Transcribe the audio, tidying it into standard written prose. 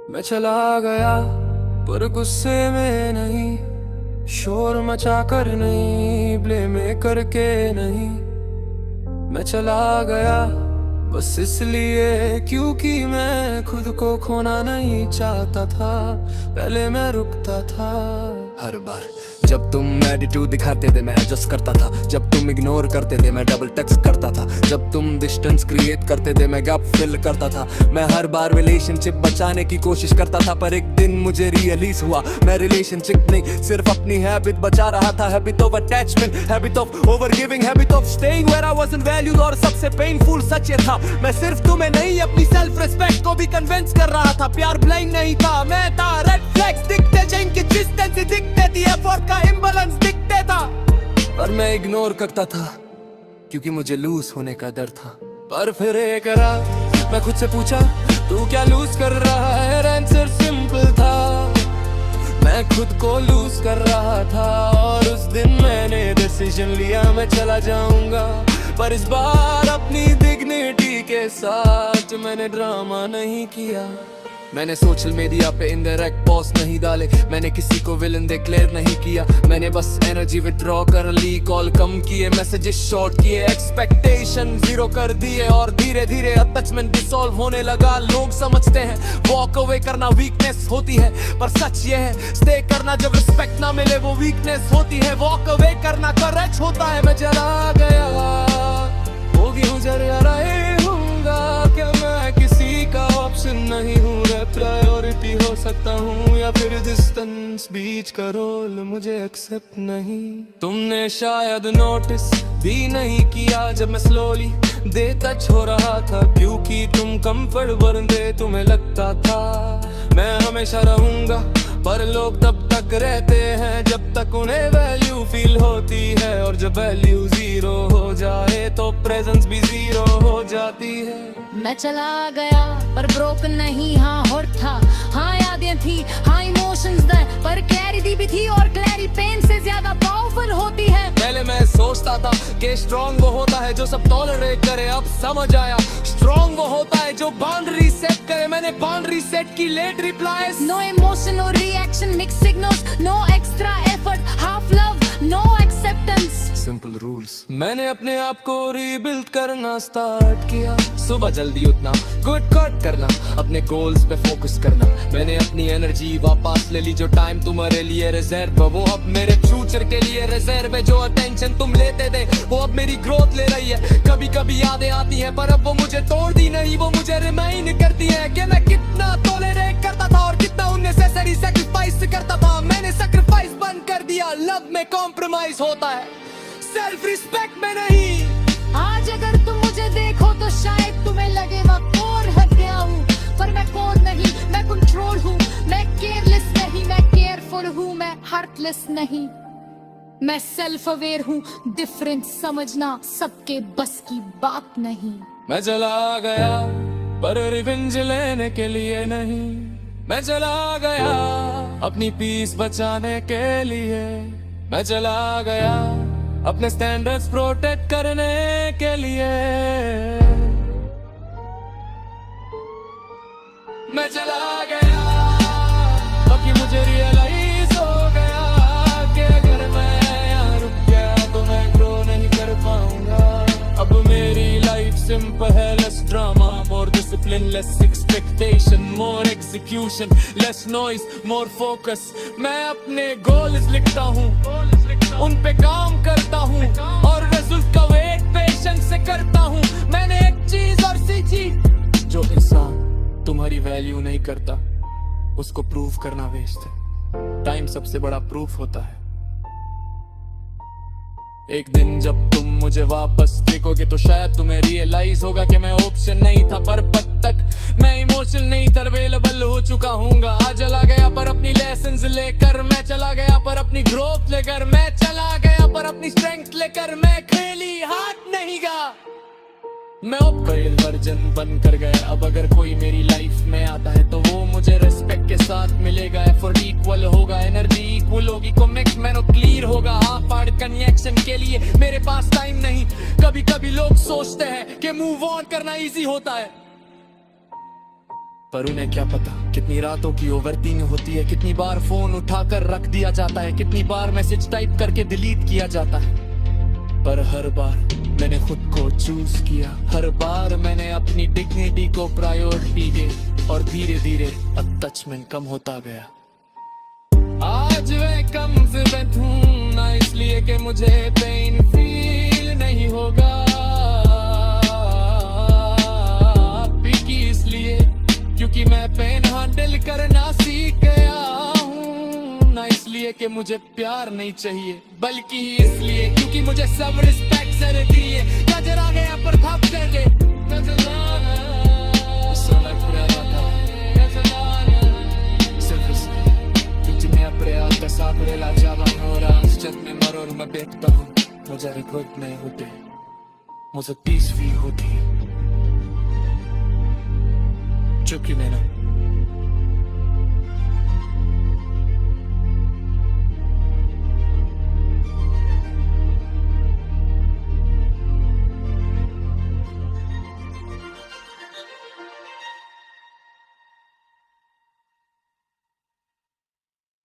मैं चला गया पर गुस्से में नहीं, शोर मचा कर नहीं, ब्लेम करके नहीं। मैं चला गया बस इसलिए क्योंकि मैं खुद को खोना नहीं चाहता था। पहले मैं रुकता था हर बार जब तुम एटीट्यूड दिखाते थे, मैं एडजस्ट करता था। जब तुम इग्नोर करते थे, मैं डबल टेक्स्ट करता था। जब तुम डिस्टेंस क्रिएट करते थे, मैं गैप फिल करता था। मैं हर बार रिलेशनशिप बचाने की कोशिश करता था, पर एक दिन मुझे रियलाइज हुआ मैं रिलेशनशिप नहीं सिर्फ अपनी हैबिट बचा रहा था। Habit of attachment, habit of over giving, habit of staying where I wasn't valued. और सबसे पेनफुल सच ये था, मैं सिर्फ तुम्हें नहीं अपनी सेल्फ रिस्पेक्ट को भी कन्विंस कर रहा था। प्यार ब्लाइंड नहीं था, मैं था रेड फ्लैग्स दिखते जिनकी डिस्टेंस दिखते थी, एफर्ट का इम्बैलेंस दिखते था। पर मैं इग्नोर करता था क्योंकि मुझे लूज होने का डर था। पर फिर एक रात मैं खुद से पूछा, तू क्या लूज कर रहा है? आंसर सिंपल था, मैं खुद को लूज कर रहा था। और उस दिन मैंने डिसीजन लिया, मैं चला जाऊंगा पर इस बार अपनी डिग्निटी के साथ। मैंने ड्रामा नहीं किया, मैंने सोशल मीडिया पे इनडायरेक्ट पोस्ट नहीं डाले, मैंने किसी को विलन डिक्लेयर नहीं किया। मैंने बस एनर्जी विड्रॉ कर ली, कॉल कम किए, मैसेजेस शॉर्ट किए, एक्सपेक्टेशन जीरो कर दिए। और धीरे धीरे अटैचमेंट डिसॉल्व होने लगा। लोग समझते हैं वॉक अवे करना वीकनेस होती है, पर सच ये है स्टे करना जब रिस्पेक्ट ना मिले वो वीकनेस होती है। वॉक अवे करना करेज होता है। मैं चला गया होगी गुजर रहूंगा, क्या मैं किसी का ऑप्शन नहीं हूँ? प्रायोरिटी हो सकता हूँ या फिर डिस्टेंस बीच का रोल मुझे एक्सेप्ट नहीं। तुमने शायद नोटिस भी नहीं किया जब मैं स्लोली दे टच हो रहा था, क्योंकि तुम कंफर्ट बंदे तुम्हें लगता था। मैं हमेशा रहूंगा पर लोग तब तक रहते हैं जब तक उन्हें वैल्यू फील होती है। और जब वैल्यू जीरो हो जाए तो प्रेजेंस भी जीरो हो जाती है। मैं चला गया पर ब्रोकन नहीं, हाँ हर्ट था, हाँ यादें थी, हाँ इमोशंस थे, पर क्लैरिटी भी थी। और क्लैरिटी पेन से ज्यादा पावरफुल होती है। पहले मैं सोचता था कि स्ट्रॉन्ग वो होता है जो सब टॉलरेट करे, अब समझ आया स्ट्रॉन्ग वो होता है जो बाउंड्री सेट करे। मैंने बाउंड्री सेट की, लेट रिप्लाईज, नो इमोशन और reaction, mix signals, no extra effort, half love, no acceptance, simple rules. मैंने अपने आप को रीबिल्ड करना स्टार्ट किया। सुबह जल्दी उठना, गुड कट करना, अपने गोल्स पे फोकस करना। मैंने अपनी एनर्जी वापस ले ली, जो टाइम तुम्हारे लिए रिजर्व वो अब मेरे फ्यूचर के लिए रिजर्व है। जो अटेंशन तुम लेते थे वो अब मेरी ग्रोथ ले रही है। कभी कभी यादें आती हैं पर अब वो मुझे तोड़ती नहीं, वो मुझे रिमाइंड करती है कि मैं कितना टॉलरेट करता था और कितना उन्नेसेसरी सैक्रिफाइस करता था। मैंने सैक्रिफाइस बंद कर दिया। लव में कॉम्प्रोमाइज होता है, सेल्फ रिस्पेक्ट में नहीं। आज अगर तुम मुझे देखो तो शायद तुम्हें लगे मैं और हट गया हूँ, पर मैं कौन नहीं, मैं कंट्रोल हूँ। मैं केयरलेस नहीं, मैं केयरफुल हूँ। मैं हार्टलेस नहीं, मैं सेल्फ अवेयर हूँ। डिफरेंस समझना सबके बस की बात नहीं। मैं चला गया पर रिवेंज लेने के लिए नहीं, मैं चला गया अपनी पीस बचाने के लिए। मैं चला गया अपने स्टैंडर्ड्स प्रोटेक्ट करने के लिए। मैं चला गया क्योंकि मुझे रियलाइज हो गया कि अगर मैं यहाँ रुक गया तो मैं ग्रो नहीं कर पाऊंगा। अब मेरी लाइफ सिंपल है, less drama, more discipline, less expectation, more execution, less noise, more focus. मैं अपने गोल्स लिखता हूँ, उन पे काम करता हूँ और रिजल्ट का वेट पेशेंस से करता हूँ। मैंने एक चीज और सीखी, जो इंसान तुम्हारी वैल्यू नहीं करता उसको प्रूव करना वेस्ट है। टाइम सबसे बड़ा प्रूफ होता है। एक दिन जब तुम मुझे वापस देखोगे तो शायद तुम्हें रियलाइज होगा कि मैं ऑप्शन नहीं था, पर तब तक मैं इमोशनल नहीं था, अवेलेबल हो चुका हूँगा। आज चला गया पर अपनी लेसन्स लेकर, मैं चला गया पर अपनी ग्रोथ लेकर, मैं चला गया पर अपनी स्ट्रेंथ लेकर। मैं खेली हाथ नहीं गा, मैं अपग्रेड वर्जन बन कर गया। अब अगर कोई मेरी लाइफ में आता है तो वो मुझे रिस्पेक्ट के साथ मिलेगा। एफर्ट इक्वल होगा, एनर्जी इक्वल होगी, कमिटमेंट मैनो क्लियर होगा। हाँ पार्ट कनेक्शन के लिए मेरे पास टाइम नहीं। कभी कभी लोग सोचते हैं कि मूव ऑन करना इजी होता है, पर उन्हें क्या पता कितनी रातों की ओवरथिंकिंग होती है, कितनी बार फोन उठाकर रख दिया जाता है, कितनी बार मैसेज टाइप करके डिलीट किया जाता है। पर हर बार मैंने खुद को चूज किया, हर बार मैंने अपनी डिग्निटी को प्रायोरिटी दी और धीरे धीरे अटैचमेंट कम होता गया। आज मैं कम जिद हूँ ना इसलिए कि मुझे पेन फील नहीं होगा, पिकी इसलिए क्योंकि मैं पेन हैंडल करना सीख गया हूँ, ना इसलिए कि मुझे प्यार नहीं चाहिए बल्कि इसलिए क्योंकि मुझे सब रिस्पेक्ट से दिए। नजर आ गया पर थप कर दे मैं देखता हूँ मुझे रिग्रेट नहीं होते, मुझे पीस भी होती है, चुकी मैंने